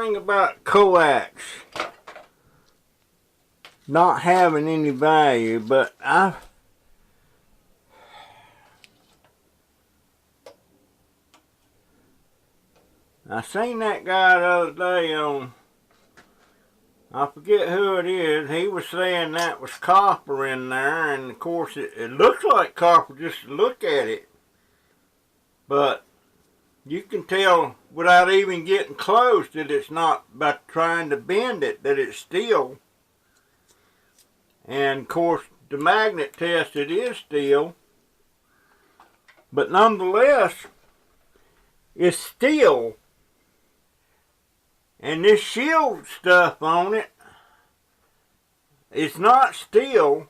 thing about coax not having any value, but I seen that guy the other day on, I forget who it is. He was saying that was copper in there, and of course it looks like copper just to look at it. But you can tell without even getting close that it's not, by trying to bend it, that it's steel. And of course the magnet test, it is steel. But nonetheless, it's steel. And this shield stuff on it, it's not steel.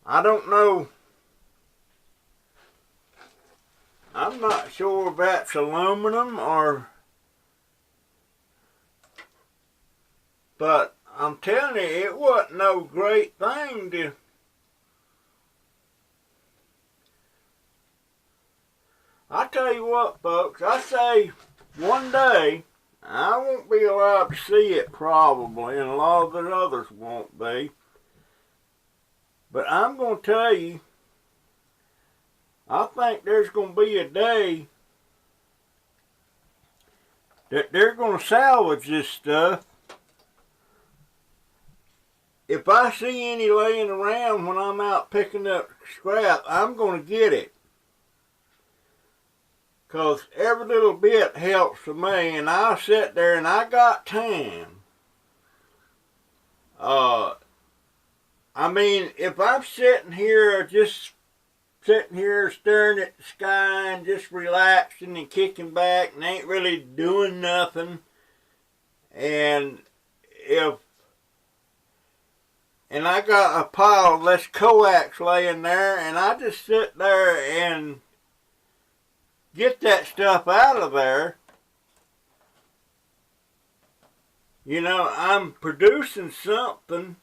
I don't know. I'm not sure if that's aluminum or, but I'm telling you, it wasn't no great thing to, I tell you what, folks, I say one day, I won't be allowed to see it probably, and a lot of the others won't be. But I'm going to tell you, I think there's going to be a day that they're going to salvage this stuff. If I see any laying around when I'm out picking up scrap, I'm going to get it. Because every little bit helps for me, and I'll sit there and I got time. I mean, if I'm sitting here, just sitting here staring at the sky and just relaxing and kicking back and ain't really doing nothing, and I got a pile of this coax laying there, and I just sit there and get that stuff out of there, you know, I'm producing something,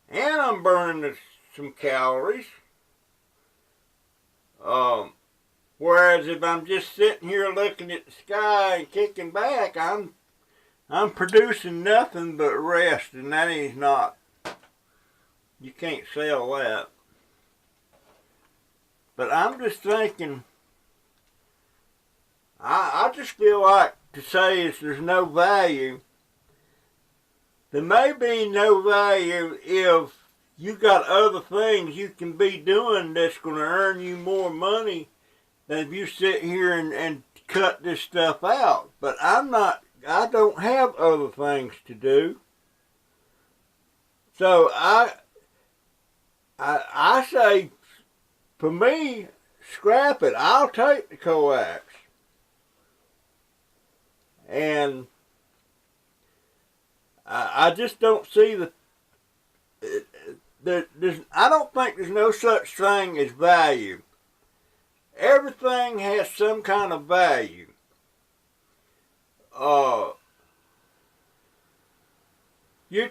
and I'm burning some calories. Whereas if I'm just sitting here looking at the sky and kicking back, I'm producing nothing but rest, and that is not, you can't sell that. But I'm just thinking, I just feel like to say is there's no value. There may be no value if you got other things you can be doing that's going to earn you more money than if you sit here and cut this stuff out. But I don't have other things to do. So I say, for me, scrap it. I'll take the coax. And I just don't see I don't think there's no such thing as value. Everything has some kind of value. You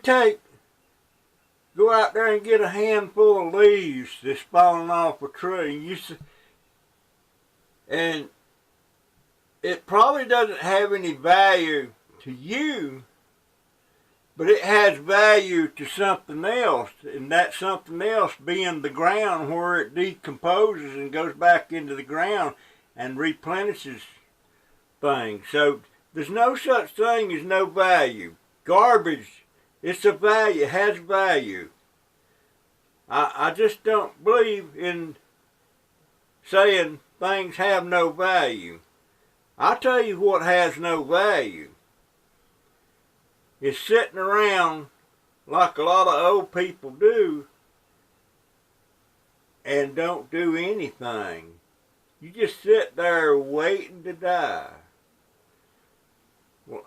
go out there and get a handful of leaves that's falling off a tree, and it probably doesn't have any value to you, but it has value to something else, and that something else being the ground, where it decomposes and goes back into the ground and replenishes things. So there's no such thing as no value. Garbage, it's a value, it has value. I just don't believe in saying things have no value. I'll tell you what has no value. It's sitting around like a lot of old people do and don't do anything. You just sit there waiting to die. Well,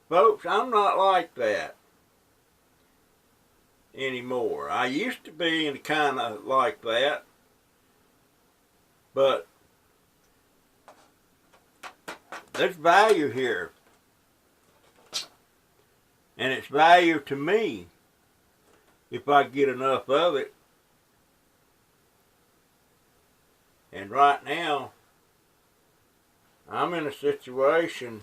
folks, I'm not like that anymore. I used to be kind of like that, but there's value here. And it's value to me if I get enough of it. And right now, I'm in a situation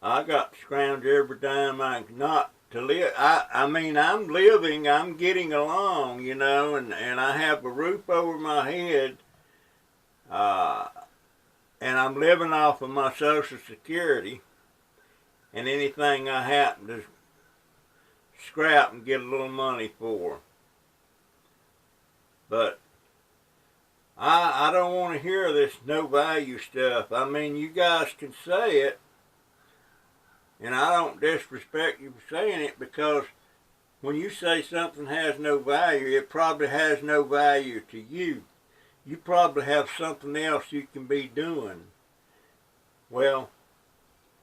I got to scrounge every dime I can, not to live. I mean, I'm living, I'm getting along, you know, and I have a roof over my head, uh, and I'm living off of my Social Security, and anything I happen to scrap and get a little money for. But I don't want to hear this no value stuff. I mean, you guys can say it, and I don't disrespect you for saying it, because when you say something has no value, it probably has no value to you. You probably have something else you can be doing. Well,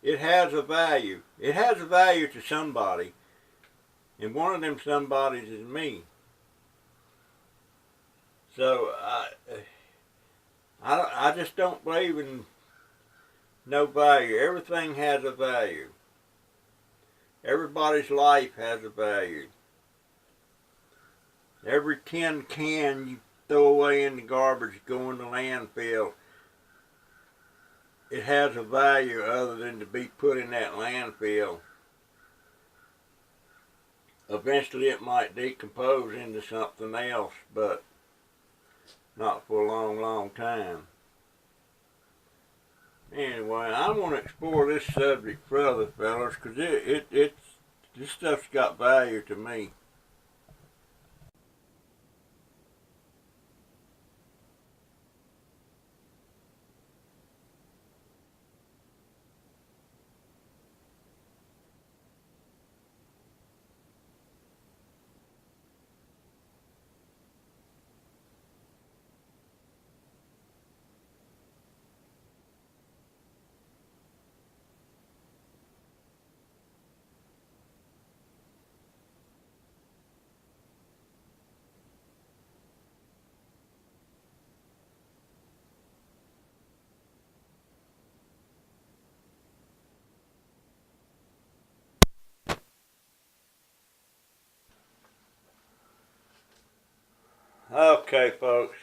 it has a value. It has a value to somebody, and one of them somebodies is me. So I just don't believe in no value. Everything has a value. Everybody's life has a value. Every tin can you throw away in the garbage, go in the landfill, it has a value other than to be put in that landfill. Eventually it might decompose into something else, but not for a long, long time. Anyway, I want to explore this subject further, fellas, because this stuff's got value to me. Okay, folks.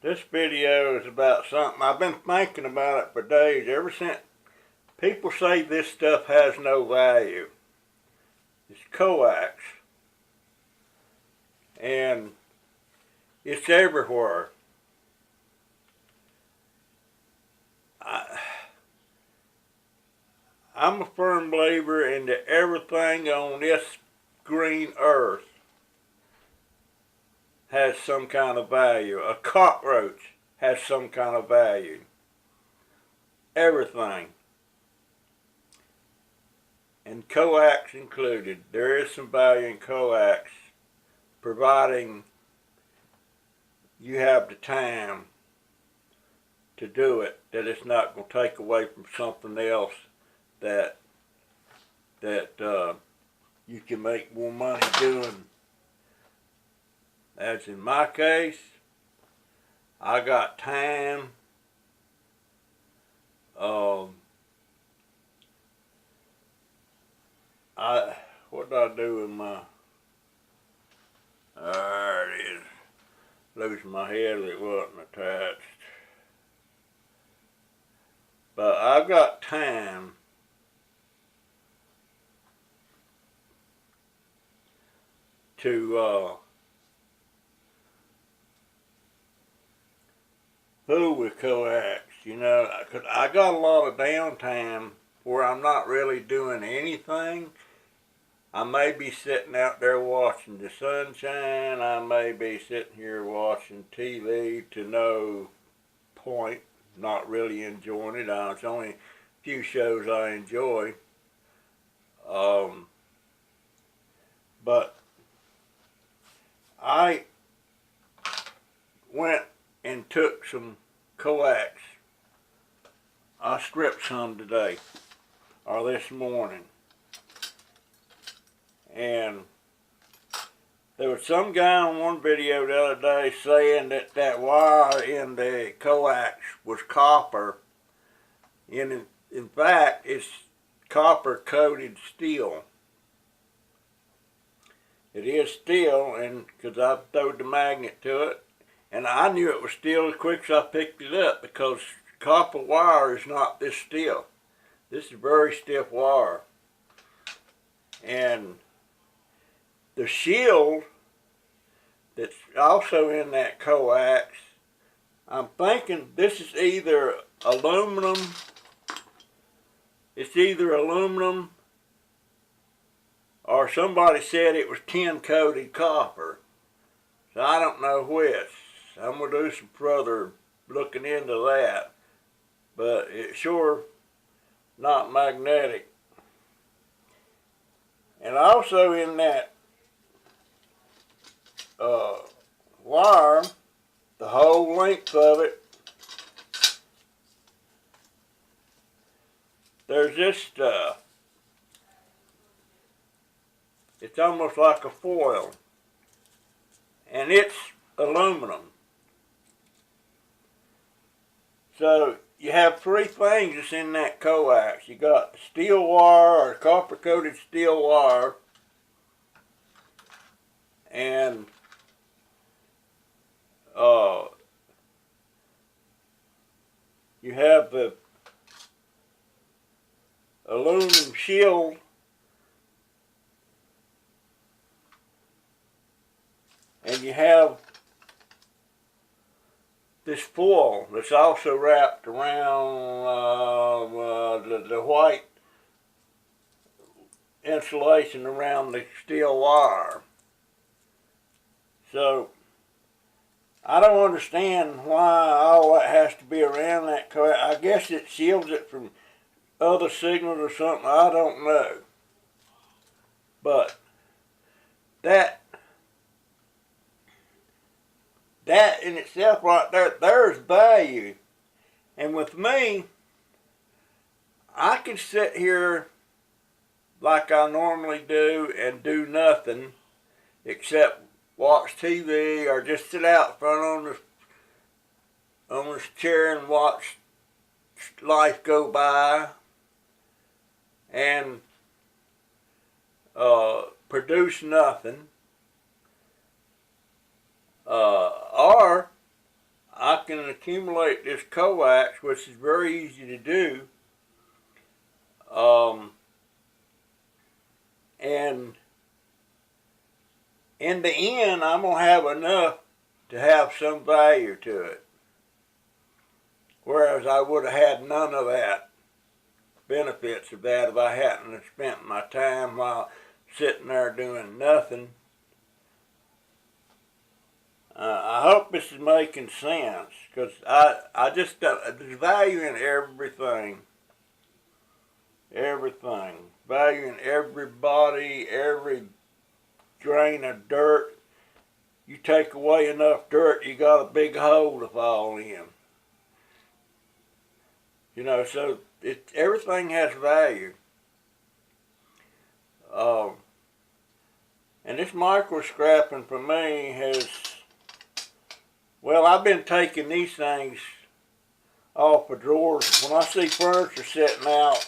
This video is about something I've been thinking about it for days, ever since people say this stuff has no value. It's Coax, and it's everywhere. I'm a firm believer in that everything on this green earth has some kind of value. A cockroach has some kind of value. Everything. And Coax included. There is some value in Coax, providing you have the time to do it, that it's not going to take away from something else that you can make more money doing. As in my case, I got time. What did I do with my? There it is. Losing my head, it wasn't attached. But I've got time to fool with Coax, you know, because I got a lot of downtime where I'm not really doing anything. I may be sitting out there watching the sunshine. I may be sitting here watching TV to no point, not really enjoying it. It's only a few shows I enjoy. But I went and took some Coax. I stripped some today, or this morning. And there was some guy on one video the other day saying that that wire in the Coax was copper. In fact, it's copper coated steel. It is steel, and because I throwed the magnet to it, and I knew it was steel as quick as I picked it up, because copper wire is not this stiff. This is very stiff wire. And the shield that's also in that coax, I'm thinking this is either aluminum. It's either aluminum or somebody said it was tin coated copper. So I don't know which. I'm going to do some further looking into that. But it's sure not magnetic. And also in that wire, the whole length of it, there's this it's almost like a foil, and it's aluminum. So you have three things that's in that coax. You got steel wire or copper coated steel wire, and you have the aluminum shield, and you have this foil that's also wrapped around the white insulation around the steel wire. So I don't understand why all that has to be around that coax. I guess it shields it from other signals or something. I don't know. But that in itself right there, there's value. And with me, I can sit here like I normally do and do nothing except watch TV or just sit out front on this chair and watch life go by and produce nothing. Or I can accumulate this coax, which is very easy to do, and in the end, I'm going to have enough to have some value to it. Whereas I would have had none of that, benefits of that, if I hadn't spent my time while sitting there doing nothing. I hope this is making sense, because I just, there's value in everything. Everything. Value in everybody, every grain of dirt. You take away enough dirt, you got a big hole to fall in. You know, so everything has value. And this micro scrapping for me has, well, I've been taking these things off of drawers. When I see furniture sitting out,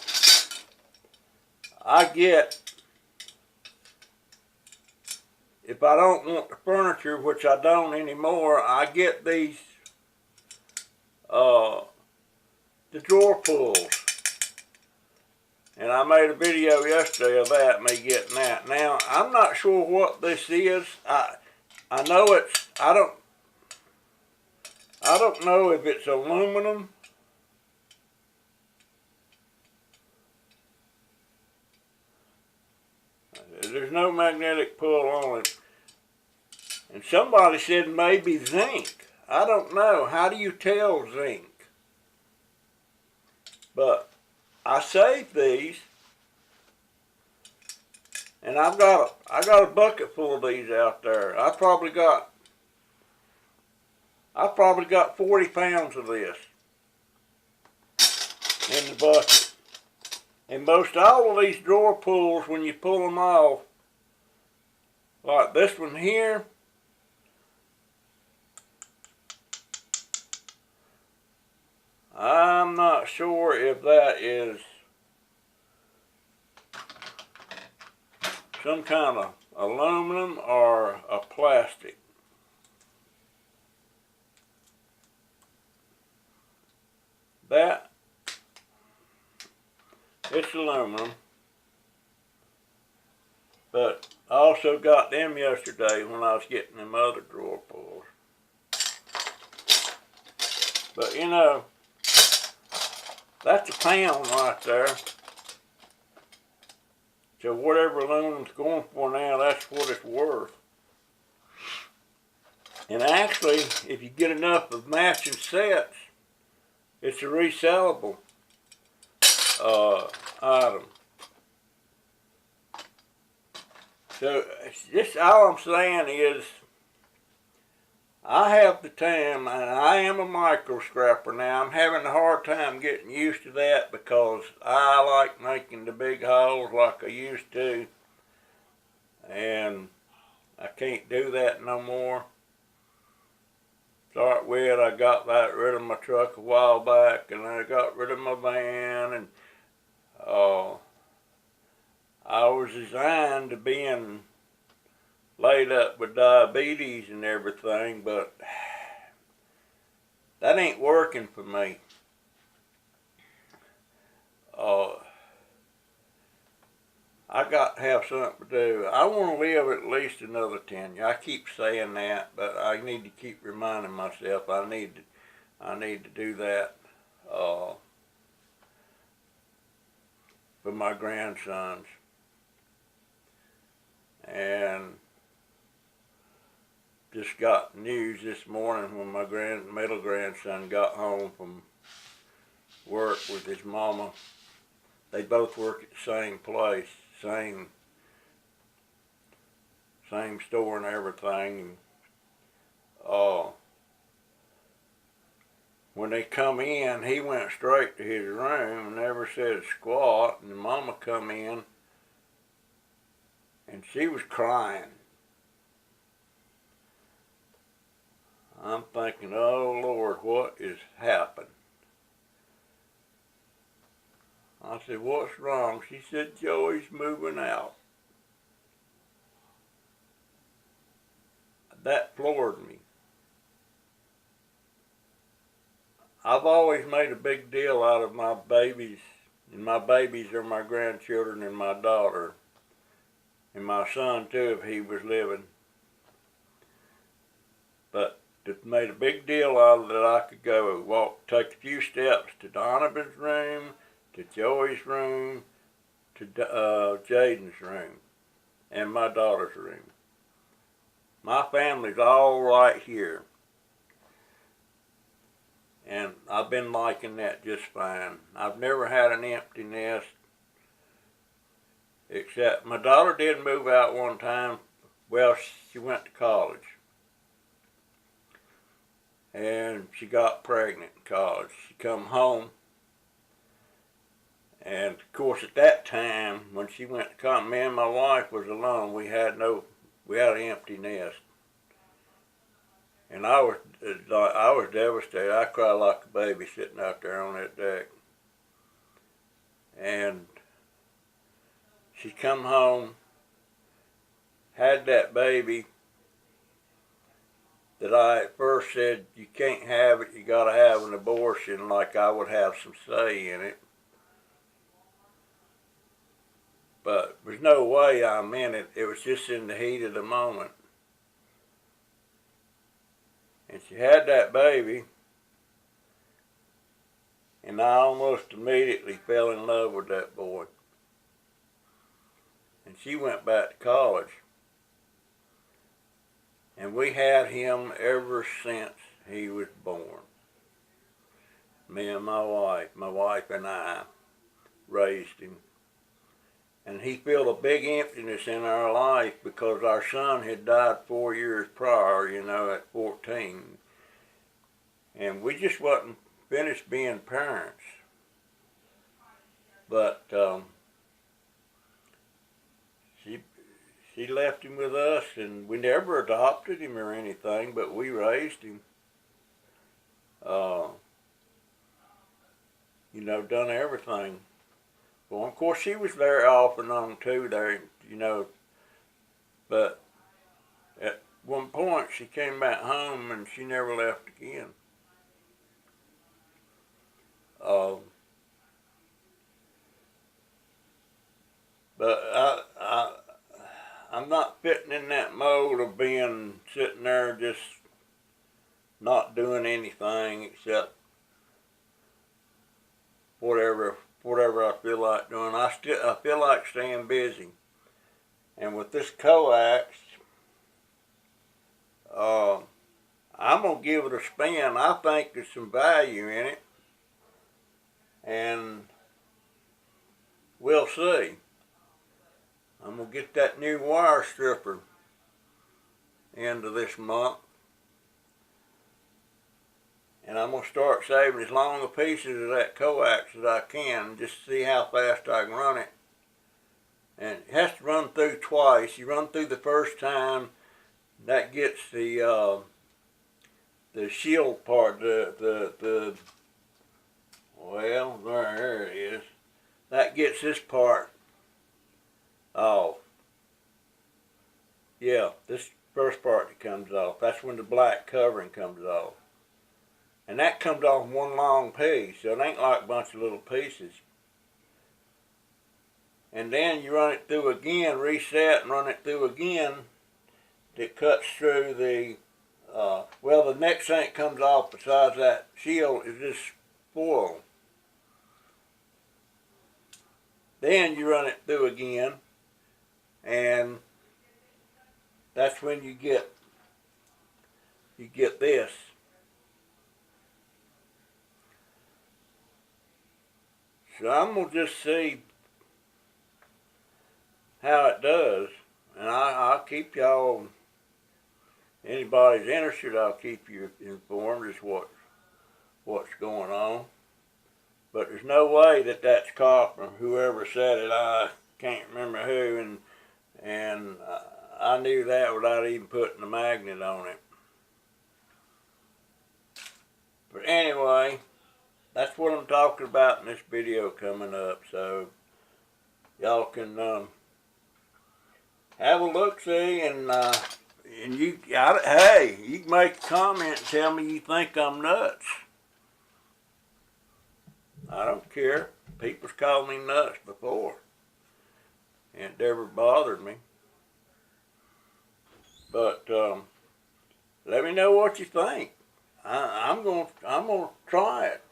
I get, if I don't want the furniture, which I don't anymore, I get these, the drawer pulls. And I made a video yesterday of that, me getting that. Now, I'm not sure what this is. I know it's, I don't know if it's aluminum. There's no magnetic pull on it. And somebody said maybe zinc. I don't know. How do you tell zinc? But I saved these, and I got a bucket full of these out there. I probably got 40 pounds of this in the bucket. And most all of these drawer pulls, when you pull them off, like this one here, I'm not sure if that is some kind of aluminum or a plastic. that, it's aluminum. But I also got them yesterday when I was getting them other drawer pulls. But you know, that's a pound right there. So whatever aluminum's going for now, that's what it's worth. And actually, if you get enough of matching sets, it's a resellable item. So this, all I'm saying is, I have the time, and I am a micro scrapper now. I'm having a hard time getting used to that because I like making the big holes like I used to, and I can't do that no more. Start with, I got rid of my truck a while back, and I got rid of my van, and I was designed to being laid up with diabetes and everything, but that ain't working for me. I got to have something to do. I want to live at least another 10 years. I keep saying that, but I need to keep reminding myself I need to do that for my grandsons. And just got news this morning when my middle grandson got home from work with his mama. They both work at the same place, same store and everything. When they come in, he went straight to his room and never said squat, and the mama come in and she was crying. I'm thinking, oh Lord, what is happened? I said, what's wrong? She said, Joey's moving out. That floored me. I've always made a big deal out of my babies, and my babies are my grandchildren and my daughter, and my son too if he was living. But made a big deal out of it that I could go take a few steps to Donovan's room, to Joey's room, to Jaden's room, and my daughter's room. My family's all right here. And I've been liking that just fine. I've never had an empty nest, except my daughter did move out one time. Well, she went to college. And she got pregnant in college. She come home. And of course at that time, when she went to college, me and my wife was alone. We had an empty nest. And I was devastated. I cried like a baby sitting out there on that deck. And she come home, had that baby that I at first said, you can't have it, you gotta have an abortion, like I would have some say in it. But there's no way I meant it. It was just in the heat of the moment. And she had that baby, and I almost immediately fell in love with that boy. And she went back to college. And we had him ever since he was born. Me and my wife and I raised him. And he filled a big emptiness in our life because our son had died 4 years prior, at 14. And we just wasn't finished being parents. But she left him with us, and we never adopted him or anything, but we raised him. Done everything. Well, of course, she was there off and on too there, but at one point she came back home and she never left again. But I'm not fitting in that mold of being sitting there just not doing anything except whatever I feel like doing. I feel like staying busy. And with this Coax, I'm gonna give it a spin. I think there's some value in it, and we'll see. I'm gonna get that new wire stripper into this month, and I'm gonna start saving as long a pieces of that Coax as I can, just to see how fast I can run it. And it has to run through twice. You run through the first time, that gets the shield part, well, there it is. That gets this part off. Yeah, this first part that comes off, that's when the black covering comes off. And that comes off one long piece, so it ain't like a bunch of little pieces. And then you run it through again, reset and run it through again. It cuts through the, well, the next thing that comes off besides that shield is this foil. Then you run it through again, and that's when you get this. So I'm gonna just see how it does, and I'll keep y'all, anybody's interested, I'll keep you informed as what's going on. But there's no way that that's copper. Whoever said it, I can't remember who, and I knew that without even putting a magnet on it. But anyway, that's what I'm talking about in this video coming up, so y'all can have a look-see, and you, hey, you can make a comment and tell me you think I'm nuts. I don't care. People's called me nuts before, and it never bothered me. But let me know what you think. I'm gonna try it.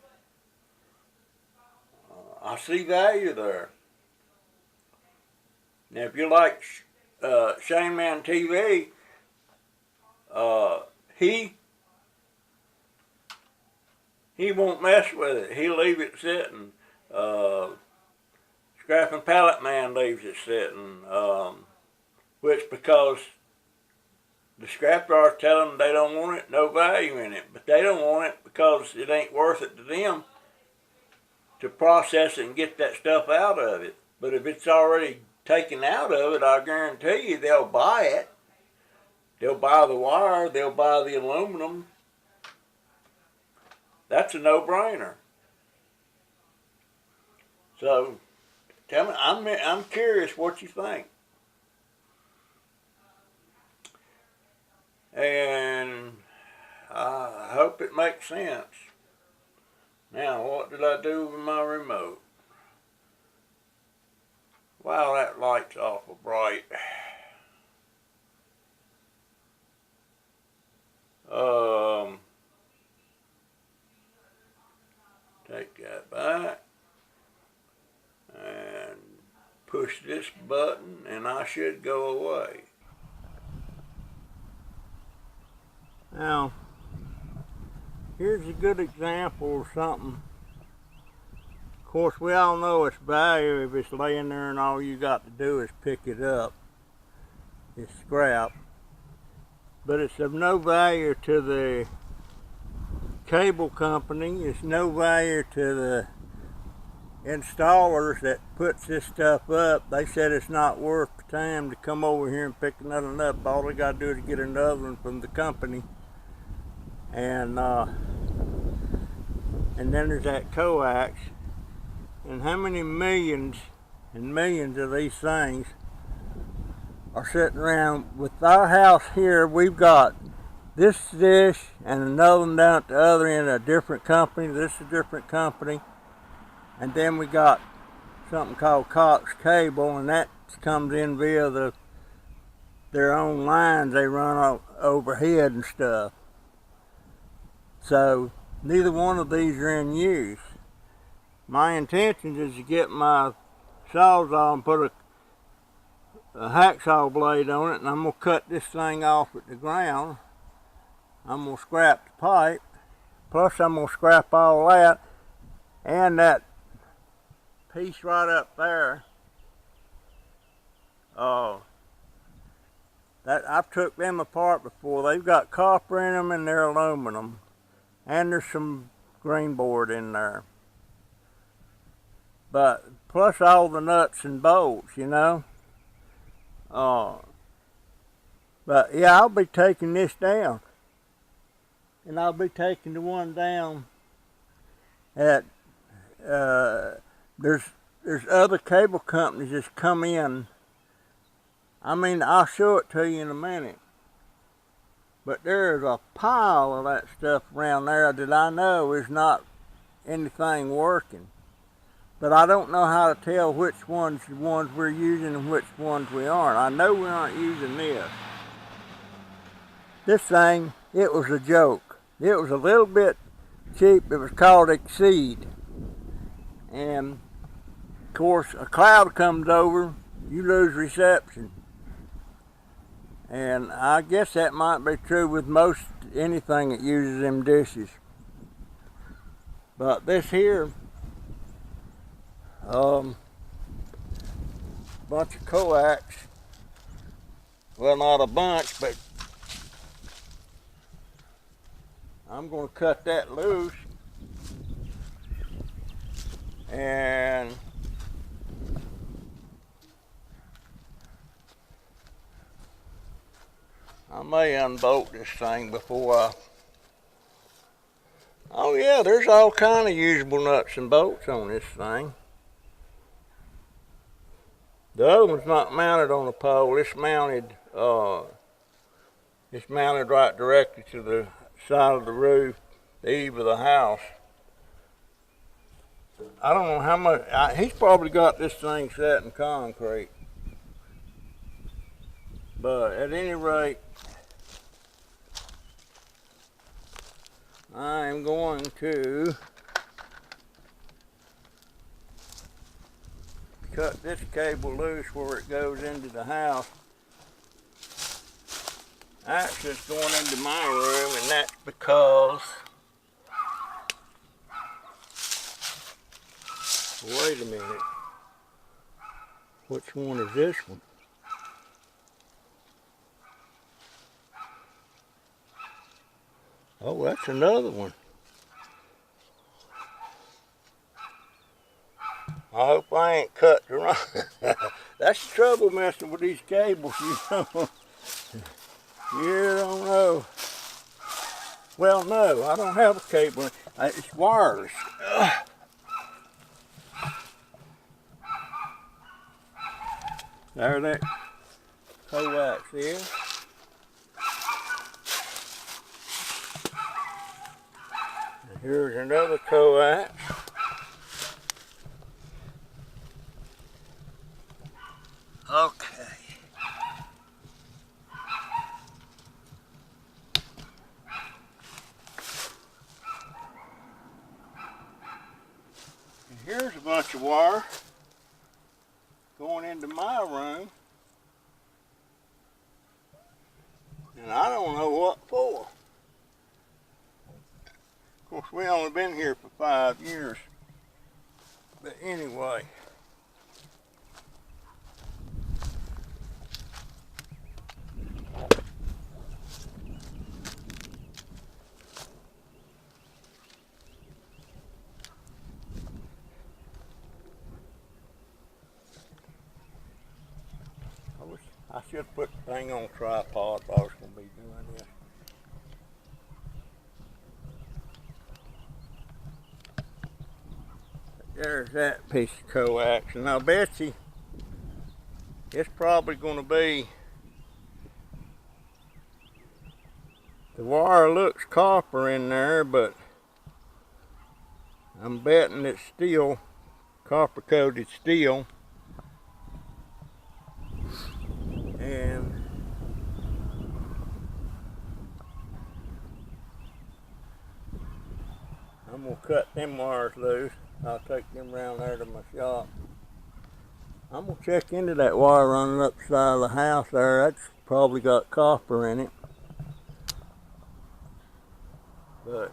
I see value there. Now, if you like Shaneman TV, he won't mess with it. He'll leave it sitting. Scrap and Pallet man leaves it sitting, which because the scrapyards tell them they don't want it, no value in it, but they don't want it because it ain't worth it to them to process it and get that stuff out of it. But if it's already taken out of it, I guarantee you they'll buy it. They'll buy the wire, they'll buy the aluminum. That's a no-brainer. So, tell me, I'm curious what you think. And I hope it makes sense. Now, what did I do with my remote? Wow, that light's awful bright. Take that back and push this button, and I should go away. Now, here's a good example of something. Of course, we all know it's value if it's laying there and all you got to do is pick it up. It's scrap. But it's of no value to the cable company. It's no value to the installers that puts this stuff up. They said it's not worth the time to come over here and pick another one up. All they got to do is get another one from the company. And then there's that Coax. And how many millions and millions of these things are sitting around? With our house here, we've got this dish and another one down at the other end, a different company. This is a different company. And then we got something called Coax cable, and that comes in via their own lines they run overhead and stuff. So neither one of these are in use. My intention is to get my sawzall and put a hacksaw blade on it, and I'm going to cut this thing off at the ground. I'm going to scrap the pipe, plus I'm going to scrap all that, and that piece right up there. That I've took them apart before. They've got copper in them and they're aluminum, and there's some green board in there. But plus all the nuts and bolts, you know. But yeah, I'll be taking this down, and I'll be taking the one down at there's other cable companies that's come in. I mean, I'll show it to you in a minute. But there's a pile of that stuff around there that I know is not anything working. But I don't know how to tell which ones the ones we're using and which ones we aren't. I know we aren't using this. This thing, it was a joke. It was a little bit cheap. It was called Exceed. And of course, a cloud comes over, you lose reception. And I guess that might be true with most anything that uses them dishes. But this here, bunch of coax. Well, not a bunch, but I'm going to cut that loose. And I may unbolt this thing before I... Oh yeah, there's all kind of usable nuts and bolts on this thing. The other one's not mounted on a pole. It's mounted right directly to the side of the roof, the eave of the house. I don't know how much, he's probably got this thing set in concrete. But at any rate, I'm going to cut this cable loose where it goes into the house. Actually, it's going into my room, and that's because, wait a minute, which one is this one? Oh, that's another one. I hope I ain't cut the wrong. That's the trouble messing with these cables, you know. You don't know. Well, no, I don't have a cable. It's wireless. There that coax is. And here's another coax. Okay. And here's a bunch of wire going into my room. And I don't know what for. Of course, we only been here for 5 years. But anyway. I should put the thing on a tripod if I was going to be doing this. There's that piece of coax. And now, Betsy, it's probably going to be, the wire looks copper in there, but I'm betting it's steel copper coated steel. And I'm going to cut them wires loose. I'll take them around there to my shop. I'm going to check into that wire running up the side of the house there. That's probably got copper in it. But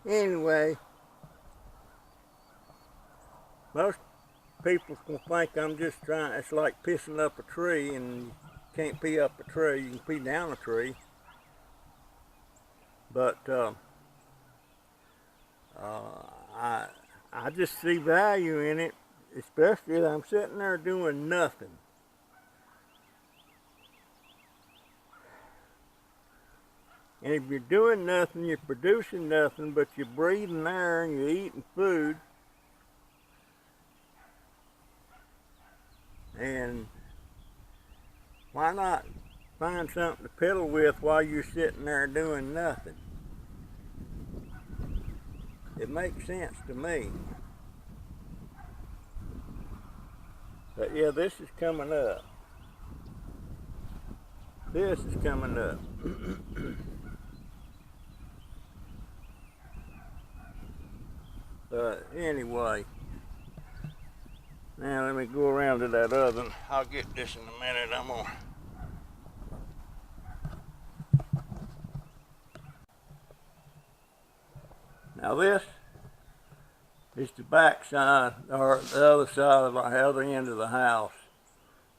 anyway, most people's going to think I'm just trying, it's like pissing up a tree, and you can't pee up a tree, you can pee down a tree. But I just see value in it, especially if I'm sitting there doing nothing. And if you're doing nothing, you're producing nothing, but you're breathing air and you're eating food. And why not find something to piddle with while you're sitting there doing nothing? It makes sense to me. But yeah, this is coming up. This is coming up. But anyway, now let me go around to that oven. I'll get this in a minute. I'm gonna now this is the back side, or the other side of the other end of the house.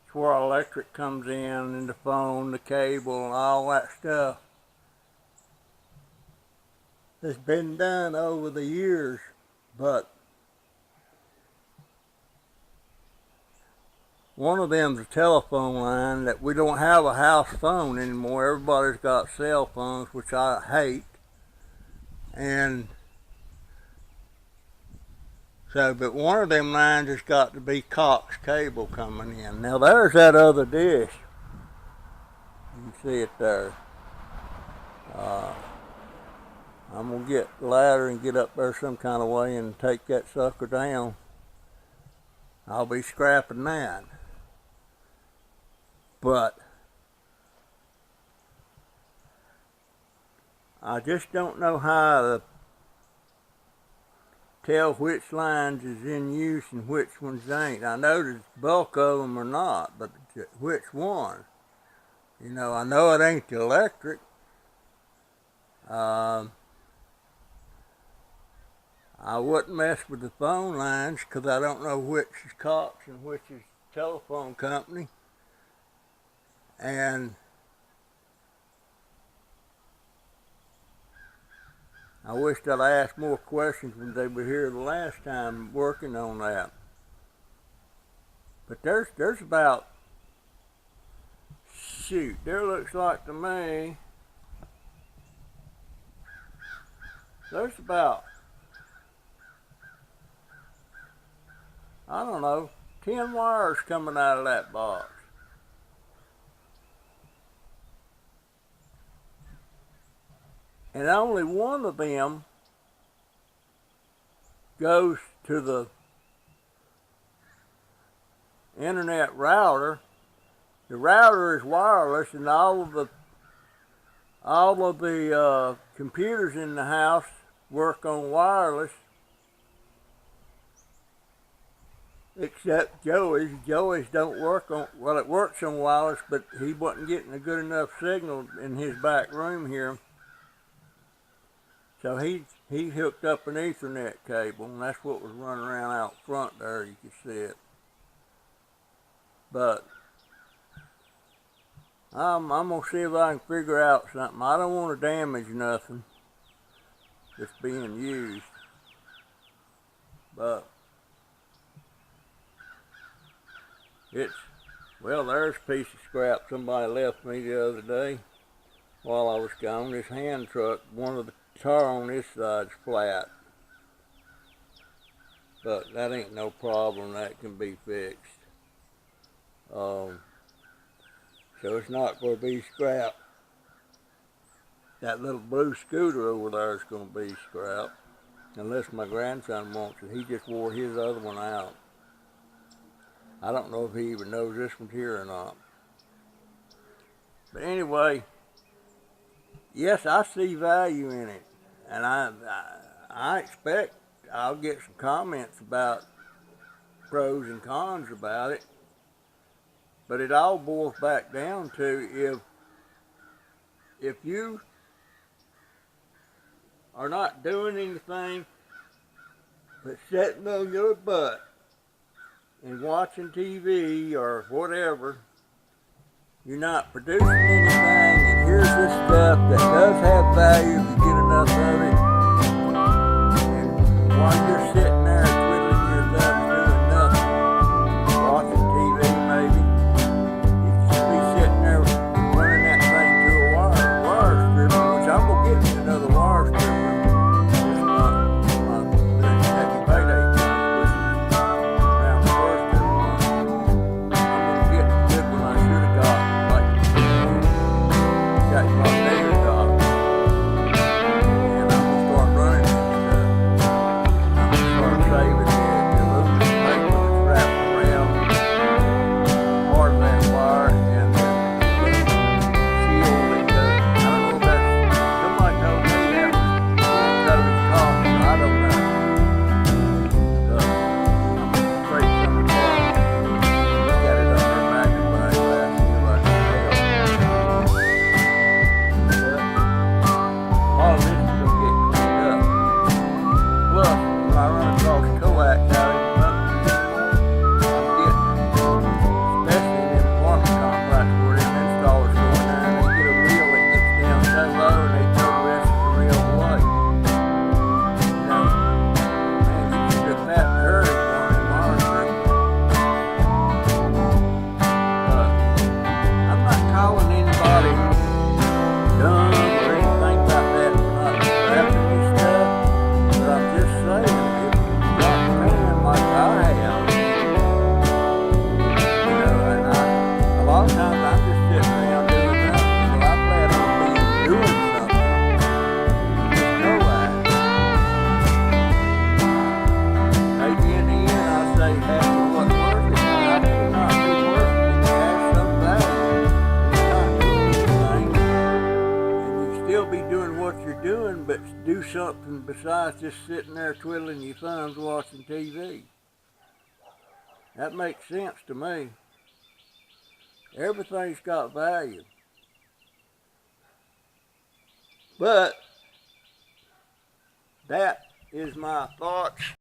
It's where electric comes in, and the phone, the cable, and all that stuff. It's been done over the years, but one of them's a telephone line that we don't have a house phone anymore. Everybody's got cell phones, which I hate. And so, but one of them lines has got to be Coax cable coming in. Now there's that other dish. You can see it there. I'm going to get the ladder and get up there some kind of way and take that sucker down. I'll be scrapping that. But I just don't know how to tell which lines is in use and which ones ain't. I know the bulk of them are not, but which one? You know, I know it ain't the electric. I wouldn't mess with the phone lines because I don't know which is Cox and which is telephone company. And I wished I'd asked more questions when they were here the last time working on that. But there's about, shoot, there looks like to me, there's about, I don't know, 10 wires coming out of that box. And only one of them goes to the internet router. The router is wireless, and all of the computers in the house work on wireless, except Joey's. Joey's don't work on, well, it works on wireless, but he wasn't getting a good enough signal in his back room here. So he hooked up an Ethernet cable, and that's what was running around out front there. You can see it. But I'm gonna see if I can figure out something. I don't want to damage nothing that's being used. But it's, well, there's a piece of scrap somebody left me the other day while I was gone. This hand truck, one of the tar on this side's flat, but that ain't no problem. That can be fixed. So it's not going to be scrap. That little blue scooter over there is going to be scrap. unless my grandson wants it. He just wore his other one out. I don't know if he even knows this one's here or not. But anyway, yes, I see value in it, and I expect I'll get some comments about pros and cons about it. But it all boils back down to if you are not doing anything but sitting on your butt and watching TV or whatever, you're not producing anything, and here's this stuff that does have value if you get enough of it. And while you're sitting there twiddling your thumbs doing nothing, watching TV maybe, you should be sitting there running that thing to a wire stripper, which I'm going to get me another wire stripper this month. Happy payday comes, which is around the first of the month. I'm going to get the good one I should have got. Got my neighbor dog, and I'm gonna start running it. I'm gonna start saving the aluminum paper that's wrapped around part of that wire and the shield that does. I don't know if that's, somebody told me that was coated cotton. I don't know. So I'm afraid some of the got it up her magnifying glass and see what I can tell. All this is going to get cleaned up. Plus, when I run across Coax out in the country, I'm getting, especially in the apartment complex where them installers go in there and they get a reel that gets down so low and they throw the rest of the reel away. You know, man, you can strip that in a hurry on them wire strippers. I'm not calling anybody dumb or anything about that for not wrapping this stuff, but I'm just saying, if you got a man like I am, you know, and a lot of times I'm just sitting around doing nothing, so I plan on doing something. Just know that. Maybe in the end I'll say half of what's worth it, but I will not be worth it if you have some value. You're not doing anything. And you still be doing what you're doing, but do something besides just sitting there twiddling your thumbs watching TV. That makes sense to me. Everything's got value. But that is my thoughts